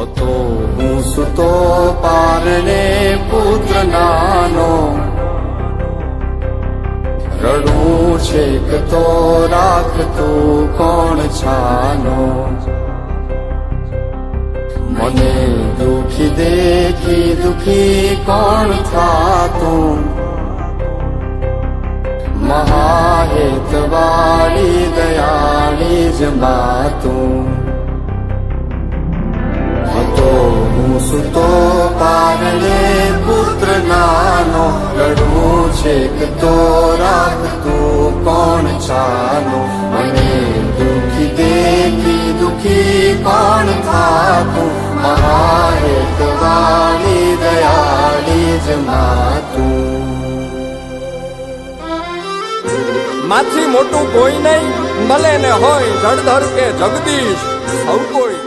હતો હું સુતો પારણે પુત્ર નાનો, રડું છેક તો રાખતું કોણ છાનો, મને દુખી દેખી દુખી કોણ થાતું, મહાહેતવાળી દયાળી જ માતું. હતો હું સુતો પારણે પુત્ર નાનો, રડવું છેક તો રાખતું કોણ છાનો, મને દુખી દેખી દુખી કોણ થાતું, મહાહેતવાળી દયાળી જ માતું. માથી મોટું કોઈ નહીં, મળે ને હોય જળધર કે જગદીશ, સૌ કોઈ